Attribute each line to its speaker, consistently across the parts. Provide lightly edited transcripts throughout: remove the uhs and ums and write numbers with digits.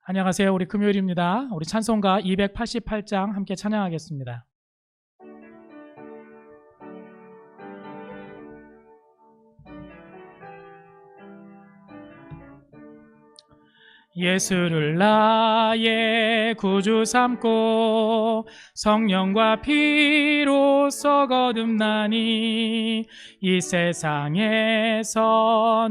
Speaker 1: 안녕하세요. 우리 금요일입니다. 우리 찬송가 288장 함께 찬양하겠습니다. 예수를 나의 구주 삼고 성령과 피로써 거듭나니 이 세상에서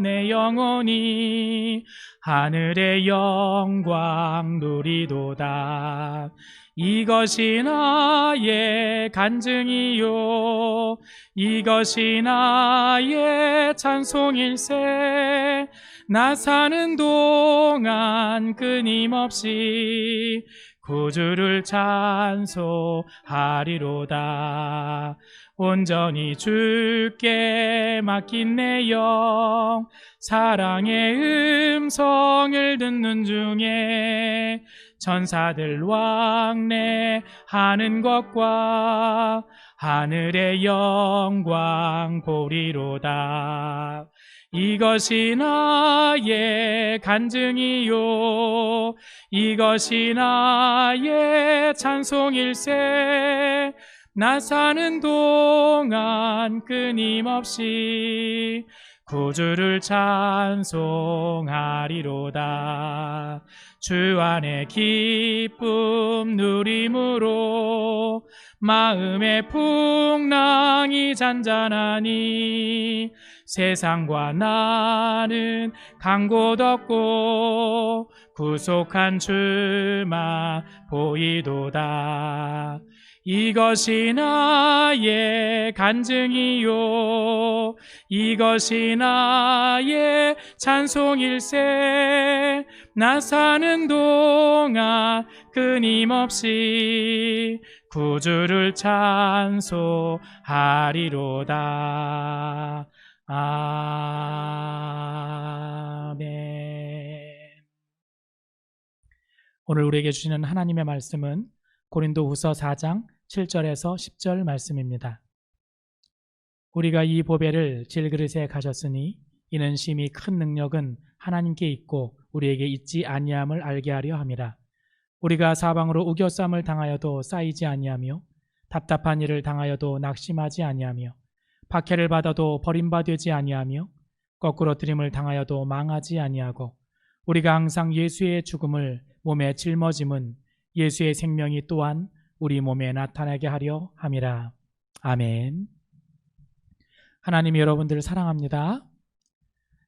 Speaker 1: 내 영혼이 하늘의 영광 누리도다. 이것이 나의 간증이요 이것이 나의 찬송일세. 나 사는 동안 끊임없이 구주를 찬송하리로다. 온전히 주께 맡긴 내 영 사랑의 음성을 듣는 중에 천사들 왕래하는 것과 하늘의 영광 보리로다. 이것이 나의 간증이요 이것이 나의 찬송일세. 나 사는 동안 끊임없이 구주를 찬송하리로다. 주 안에 기쁨 누림으로 마음의 풍랑이 잔잔하니 세상과 나는 간 곳 없고 구속한 주만 보이도다. 이것이 나의 간증이요 이것이 나의 찬송일세. 나 사는 동안 끊임없이 구주를 찬송하리로다. 아멘. 오늘 우리에게 주시는 하나님의 말씀은 고린도후서 4장 7절에서 10절 말씀입니다. 우리가 이 보배를 질그릇에 가졌으니 이는 심히 큰 능력은 하나님께 있고 우리에게 있지 아니함을 알게 하려 함이라. 우리가 사방으로 우겨쌈을 당하여도 쌓이지 아니하며 답답한 일을 당하여도 낙심하지 아니하며 박해를 받아도 버림받지 아니하며 거꾸로 들임을 당하여도 망하지 아니하고 우리가 항상 예수의 죽음을 몸에 짊어짐은 예수의 생명이 또한 우리 몸에 나타나게 하려 함이라. 아멘. 하나님이 여러분들을 사랑합니다.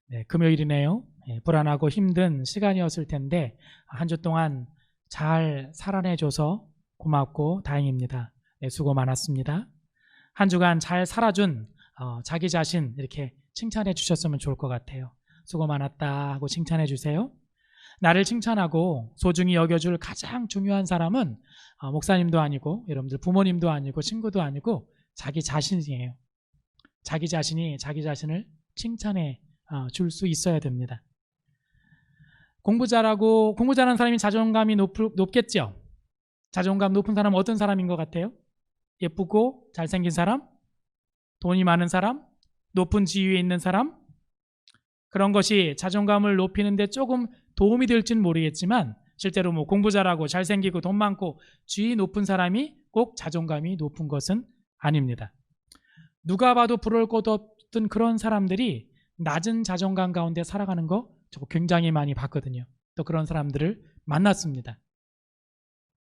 Speaker 1: 네, 금요일이네요. 불안하고 힘든 시간이었을 텐데 한 주 동안 잘 살아내줘서 고맙고 다행입니다. 네, 수고 많았습니다. 한 주간 잘 살아준 자기 자신 이렇게 칭찬해 주셨으면 좋을 것 같아요. 수고 많았다 하고 칭찬해 주세요. 나를 칭찬하고 소중히 여겨줄 가장 중요한 사람은 목사님도 아니고 여러분들 부모님도 아니고 친구도 아니고 자기 자신이에요. 자기 자신이 자기 자신을 칭찬해 줄 수 있어야 됩니다. 공부 잘하는 사람이 자존감이 높겠죠? 자존감 높은 사람은 어떤 사람인 것 같아요? 예쁘고 잘생긴 사람? 돈이 많은 사람? 높은 지위에 있는 사람? 그런 것이 자존감을 높이는데 조금 도움이 될지는 모르겠지만 실제로 공부 잘하고 잘생기고 돈 많고 지위 높은 사람이 꼭 자존감이 높은 것은 아닙니다. 누가 봐도 부러울 것 없던 그런 사람들이 낮은 자존감 가운데 살아가는 거 저 굉장히 많이 봤거든요. 또 그런 사람들을 만났습니다.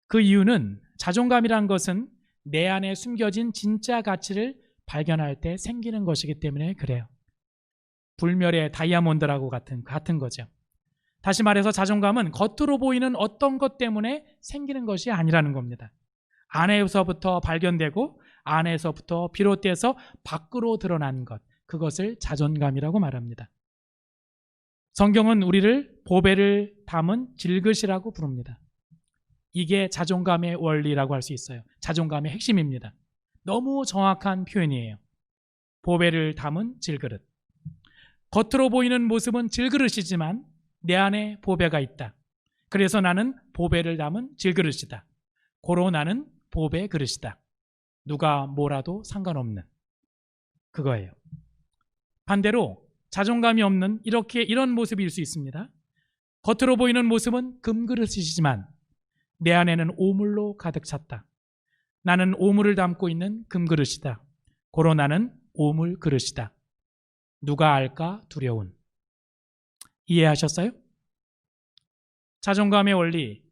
Speaker 1: 그 이유는 자존감이란 것은 내 안에 숨겨진 진짜 가치를 발견할 때 생기는 것이기 때문에 그래요. 불멸의 다이아몬드라고 같은 거죠. 다시 말해서 자존감은 겉으로 보이는 어떤 것 때문에 생기는 것이 아니라는 겁니다. 안에서부터 발견되고 안에서부터 비롯돼서 밖으로 드러난 것, 그것을 자존감이라고 말합니다. 성경은 우리를 보배를 담은 질그릇이라고 부릅니다. 이게 자존감의 원리라고 할 수 있어요. 자존감의 핵심입니다. 너무 정확한 표현이에요. 보배를 담은 질그릇. 겉으로 보이는 모습은 질그릇이지만 내 안에 보배가 있다. 그래서 나는 보배를 담은 질그릇이다. 고로 나는 보배 그릇이다. 누가 뭐라도 상관없는 그거예요. 반대로 자존감이 없는 이런 모습일 수 있습니다. 겉으로 보이는 모습은 금그릇이지만 내 안에는 오물로 가득 찼다. 나는 오물을 담고 있는 금그릇이다. 고로 나는 오물 그릇이다. 누가 알까 두려운. 이해하셨어요? 자존감의 원리,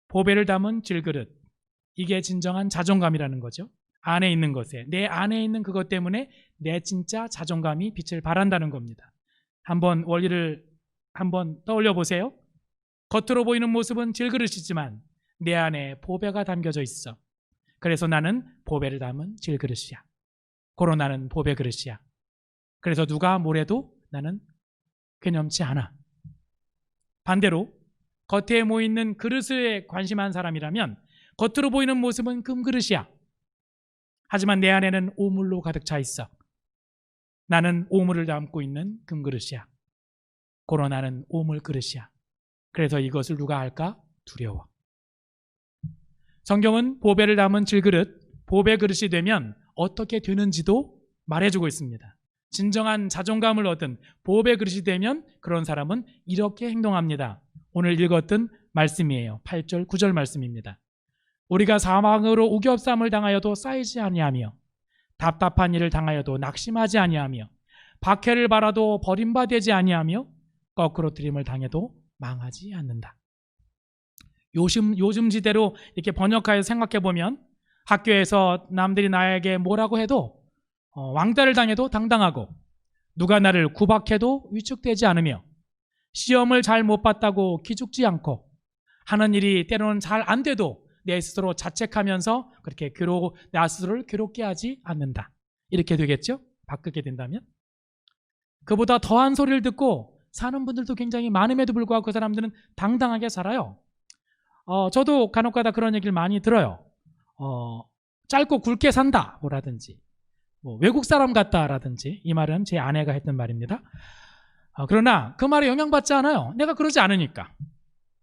Speaker 1: 보배를 담은 질그릇. 이게 진정한 자존감이라는 거죠. 안에 있는 것에, 내 안에 있는 그것 때문에 내 진짜 자존감이 빛을 발한다는 겁니다. 한번 원리를 한번 떠올려 보세요. 겉으로 보이는 모습은 질그릇이지만 내 안에 보배가 담겨져 있어. 그래서 나는 보배를 담은 질그릇이야. 고로 나는 보배 그릇이야. 그래서 누가 뭐래도 나는 괴념치 않아. 반대로 겉에 모이는 그릇에 관심한 사람이라면 겉으로 보이는 모습은 금그릇이야. 하지만 내 안에는 오물로 가득 차 있어. 나는 오물을 담고 있는 금그릇이야. 고로 나는 오물 그릇이야. 그래서 이것을 누가 알까 두려워. 성경은 보배를 담은 질그릇, 보배 그릇이 되면 어떻게 되는지도 말해주고 있습니다. 진정한 자존감을 얻은 보배 그릇이 되면 그런 사람은 이렇게 행동합니다. 오늘 읽었던 말씀이에요. 8절, 9절 말씀입니다. 우리가 사망으로 우겹삼을 당하여도 쌓이지 아니하며 답답한 일을 당하여도 낙심하지 아니하며 박해를 받아도 버림받지 아니하며 거꾸로 들임을 당해도 망하지 않는다. 요즘 지대로 이렇게 번역하여 생각해 보면 학교에서 남들이 나에게 뭐라고 해도 왕따를 당해도 당당하고 누가 나를 구박해도 위축되지 않으며 시험을 잘 못 봤다고 기죽지 않고 하는 일이 때로는 잘 안 돼도 내 스스로 자책하면서 그렇게 나 스스로를 괴롭게 하지 않는다. 이렇게 되겠죠? 바꾸게 된다면. 그보다 더한 소리를 듣고 사는 분들도 굉장히 많음에도 불구하고 그 사람들은 당당하게 살아요. 저도 간혹가다 그런 얘기를 많이 들어요. 짧고 굵게 산다 뭐라든지 외국 사람 같다라든지. 이 말은 제 아내가 했던 말입니다. 그러나 그 말에 영향받지 않아요. 내가 그러지 않으니까.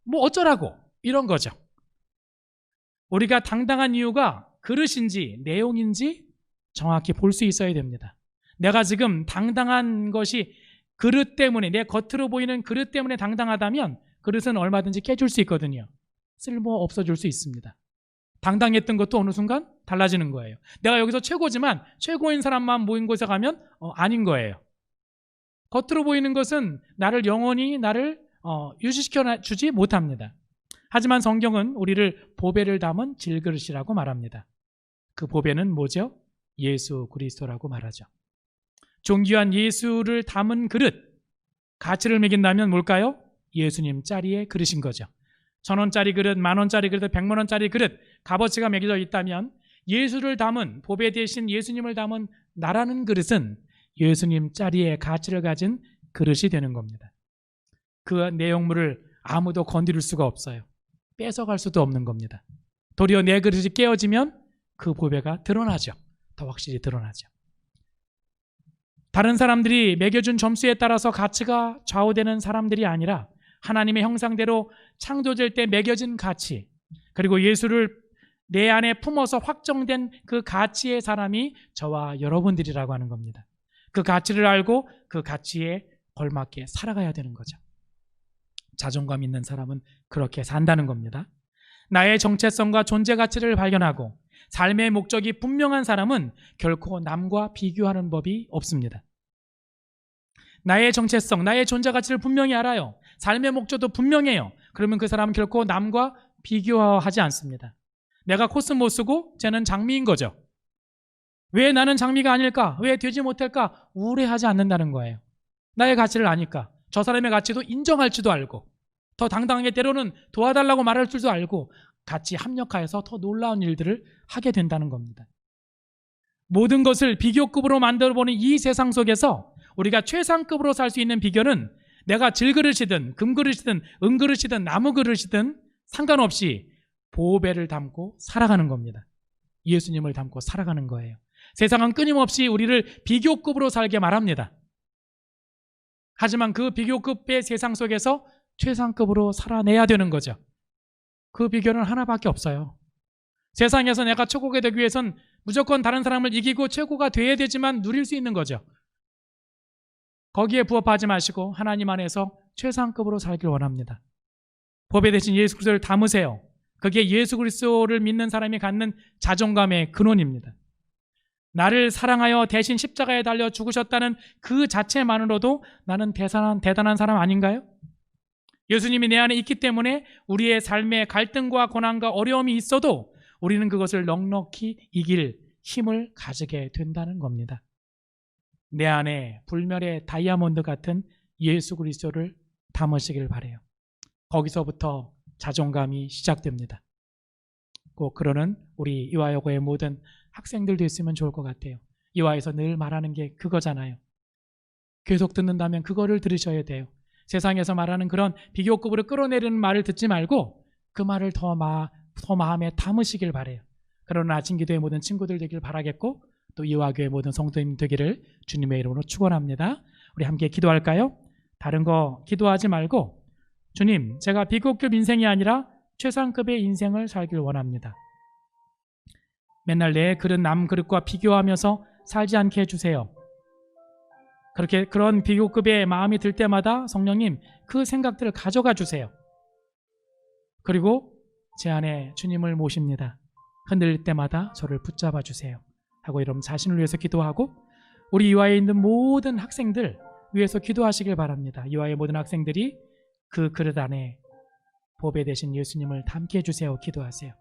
Speaker 1: 뭐 어쩌라고 이런 거죠. 우리가 당당한 이유가 그릇인지 내용인지 정확히 볼 수 있어야 됩니다. 내가 지금 당당한 것이 그릇 때문에, 내 겉으로 보이는 그릇 때문에 당당하다면 그릇은 얼마든지 깨질 수 있거든요. 쓸모 없어질 수 있습니다. 당당했던 것도 어느 순간 달라지는 거예요. 내가 여기서 최고지만 최고인 사람만 모인 곳에 가면 아닌 거예요. 겉으로 보이는 것은 영원히 나를 유지시켜 주지 못합니다. 하지만 성경은 우리를 보배를 담은 질그릇이라고 말합니다. 그 보배는 뭐죠? 예수 그리스도라고 말하죠. 존귀한 예수를 담은 그릇, 가치를 매긴다면 뭘까요? 예수님 짜리의 그릇인 거죠. 1,000원짜리 그릇, 10,000원짜리 그릇, 100만원짜리 그릇, 값어치가 매겨져 있다면 예수를 담은, 보배 대신 예수님을 담은 나라는 그릇은 예수님 짜리의 가치를 가진 그릇이 되는 겁니다. 그 내용물을 아무도 건드릴 수가 없어요. 뺏어갈 수도 없는 겁니다. 도리어 내 그릇이 깨어지면 그 보배가 드러나죠. 더 확실히 드러나죠. 다른 사람들이 매겨준 점수에 따라서 가치가 좌우되는 사람들이 아니라 하나님의 형상대로 창조될 때 매겨진 가치, 그리고 예수를 내 안에 품어서 확정된 그 가치의 사람이 저와 여러분들이라고 하는 겁니다. 그 가치를 알고 그 가치에 걸맞게 살아가야 되는 거죠. 자존감 있는 사람은 그렇게 산다는 겁니다. 나의 정체성과 존재 가치를 발견하고 삶의 목적이 분명한 사람은 결코 남과 비교하는 법이 없습니다. 나의 정체성, 나의 존재 가치를 분명히 알아요. 삶의 목적도 분명해요. 그러면 그 사람은 결코 남과 비교하지 않습니다. 내가 코스모스고 쟤는 장미인 거죠. 왜 나는 장미가 아닐까? 왜 되지 못할까? 우울해하지 않는다는 거예요. 나의 가치를 아니까. 저 사람의 가치도 인정할지도 알고, 더 당당하게 때로는 도와달라고 말할 줄도 알고 같이 합력하여서 더 놀라운 일들을 하게 된다는 겁니다. 모든 것을 비교급으로 만들어보는 이 세상 속에서 우리가 최상급으로 살 수 있는 비결은 내가 질그릇이든 금그릇이든 은그릇이든 나무그릇이든 상관없이 보배를 담고 살아가는 겁니다. 예수님을 담고 살아가는 거예요. 세상은 끊임없이 우리를 비교급으로 살게 말합니다. 하지만 그 비교급의 세상 속에서 최상급으로 살아내야 되는 거죠. 그 비결은 하나밖에 없어요. 세상에서 내가 최고가 되기 위해선 무조건 다른 사람을 이기고 최고가 돼야 되지만 누릴 수 있는 거죠. 거기에 부합하지 마시고 하나님 안에서 최상급으로 살길 원합니다. 법에 대신 예수 그리스도를 담으세요. 그게 예수 그리스도를 믿는 사람이 갖는 자존감의 근원입니다. 나를 사랑하여 대신 십자가에 달려 죽으셨다는 그 자체만으로도 나는 대단한 사람 아닌가요? 예수님이 내 안에 있기 때문에 우리의 삶에 갈등과 고난과 어려움이 있어도 우리는 그것을 넉넉히 이길 힘을 가지게 된다는 겁니다. 내 안에 불멸의 다이아몬드 같은 예수 그리스도를 담으시길 바라요. 거기서부터 자존감이 시작됩니다. 꼭 그러는 우리 이화여고의 모든 학생들도 있으면 좋을 것 같아요. 이화에서 늘 말하는 게 그거잖아요. 계속 듣는다면 그거를 들으셔야 돼요. 세상에서 말하는 그런 비교급으로 끌어내리는 말을 듣지 말고 그 말을 더 마음에 담으시길 바라요. 그런 아침 기도의 모든 친구들 되길 바라겠고 또 이화교의 모든 성도님 되기를 주님의 이름으로 축원합니다. 우리 함께 기도할까요? 다른 거 기도하지 말고 주님, 제가 비교급 인생이 아니라 최상급의 인생을 살길 원합니다. 맨날 내 그릇 남 그릇과 비교하면서 살지 않게 해주세요. 그런 비교급의 마음이 들 때마다 성령님 그 생각들을 가져가 주세요. 그리고 제 안에 주님을 모십니다. 흔들릴 때마다 저를 붙잡아 주세요. 하고 여러분 자신을 위해서 기도하고 우리 이화에 있는 모든 학생들 위해서 기도하시길 바랍니다. 이화의 모든 학생들이 그 그릇 안에 보배 되신 예수님을 담게 해주세요. 기도하세요.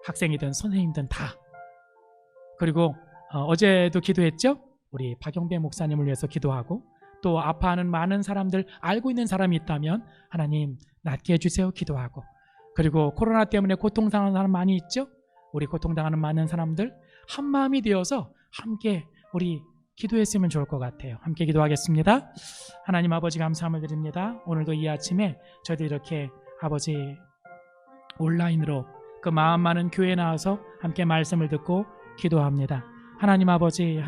Speaker 1: 학생이든 선생님이든 다. 그리고 어제도 기도했죠? 우리 박영배 목사님을 위해서 기도하고 또 아파하는 많은 사람들 알고 있는 사람이 있다면 하나님 낫게 해주세요. 기도하고 그리고 코로나 때문에 고통당하는 사람 많이 있죠? 우리 고통당하는 많은 사람들 한 마음이 되어서 함께 우리 기도했으면 좋을 것 같아요. 함께 기도하겠습니다. 하나님 아버지 감사함을 드립니다. 오늘도 이 아침에 저희들 이렇게 아버지 온라인으로 그 마음 많은 교회에 나와서 함께 말씀을 듣고 기도합니다. 하나님 아버지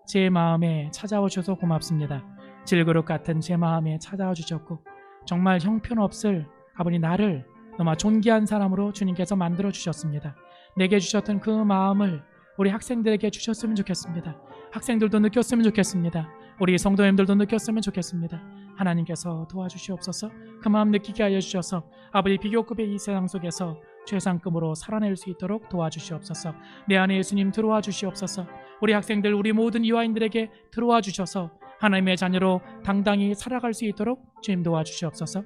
Speaker 1: 제 마음에 찾아와 주셔서 고맙습니다. 질그릇 같은 제 마음에 찾아와 주셨고 정말 형편없을 아버지 나를 너무 존귀한 사람으로 주님께서 만들어 주셨습니다. 내게 주셨던 그 마음을 우리 학생들에게 주셨으면 좋겠습니다. 학생들도 느꼈으면 좋겠습니다. 우리 성도님들도 느꼈으면 좋겠습니다. 하나님께서 도와주시옵소서. 그 마음 느끼게 하여 주셔서 아버지 비교급의 이 세상 속에서 최상급으로 살아낼 수 있도록 도와주시옵소서. 내 안에 예수님 들어와 주시옵소서. 우리 학생들 우리 모든 이화인들에게 들어와 주셔서 하나님의 자녀로 당당히 살아갈 수 있도록 주님 도와주시옵소서.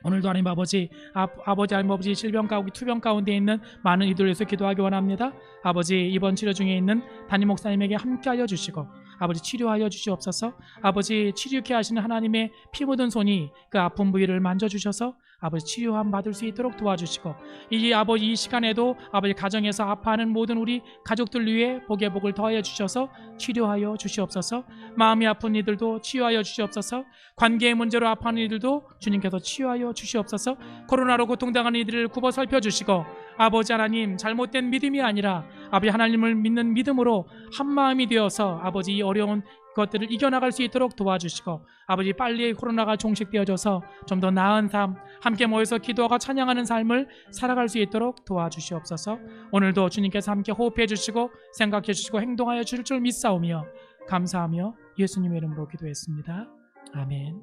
Speaker 1: 오늘도 하나님 아버지 하나님 아버지 질병 가운데 투병 가운데 있는 많은 이들을 위해서 기도하기 원합니다. 아버지 입원 치료 중에 있는 담임 목사님에게 함께하여 주시고 아버지 치료하여 주시옵소서. 아버지 치료케 하시는 하나님의 피 묻은 손이 그 아픈 부위를 만져주셔서 아버지 치료함 받을 수 있도록 도와주시고 이 시간에도 아버지 가정에서 아파하는 모든 우리 가족들 위해 복의 복을 더하여 주셔서 치료하여 주시옵소서. 마음이 아픈 이들도 치유하여 주시옵소서. 관계의 문제로 아파하는 이들도 주님께서 치유하여 주시옵소서. 코로나로 고통당하는 이들을 굽어 살펴주시고 아버지 하나님 잘못된 믿음이 아니라 아버지 하나님을 믿는 믿음으로 한마음이 되어서 아버지 이 어려운 것들을 이겨나갈 수 있도록 도와주시고 아버지 빨리 코로나가 종식되어져서 좀 더 나은 삶 함께 모여서 기도하고 찬양하는 삶을 살아갈 수 있도록 도와주시옵소서. 오늘도 주님께서 함께 호흡해 주시고 생각해 주시고 행동하여 주실 줄 믿사오며 감사하며 예수님의 이름으로 기도했습니다. 아멘.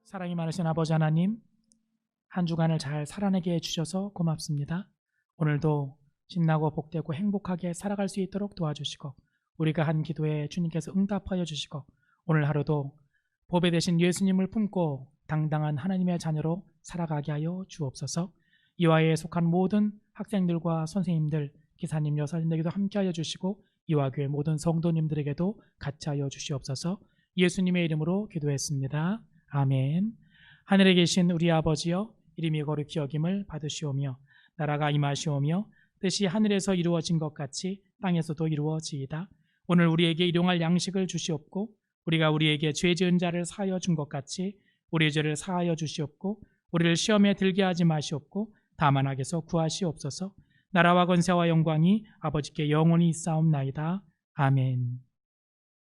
Speaker 1: 사랑이 많으신 아버지 하나님 한 주간을 잘 살아내게 해주셔서 고맙습니다. 오늘도 신나고 복되고 행복하게 살아갈 수 있도록 도와주시고 우리가 한 기도에 주님께서 응답하여 주시고 오늘 하루도 보배 되신 예수님을 품고 당당한 하나님의 자녀로 살아가게 하여 주옵소서. 이화에 속한 모든 학생들과 선생님들, 기사님, 여사님에게도 함께하여 주시고 이화교회 모든 성도님들에게도 같이 하여 주시옵소서. 예수님의 이름으로 기도했습니다. 아멘. 하늘에 계신 우리 아버지여 이름이 거룩히 여김을 받으시오며 나라가 임하시오며 뜻이 하늘에서 이루어진 것 같이 땅에서도 이루어지이다. 오늘 우리에게 일용할 양식을 주시옵고 우리가 우리에게 죄 지은 자를 사하여 준 것 같이 우리의 죄를 사하여 주시옵고 우리를 시험에 들게 하지 마시옵고 다만 악에서 구하시옵소서. 나라와 권세와 영광이 아버지께 영원히 있사옵나이다. 아멘.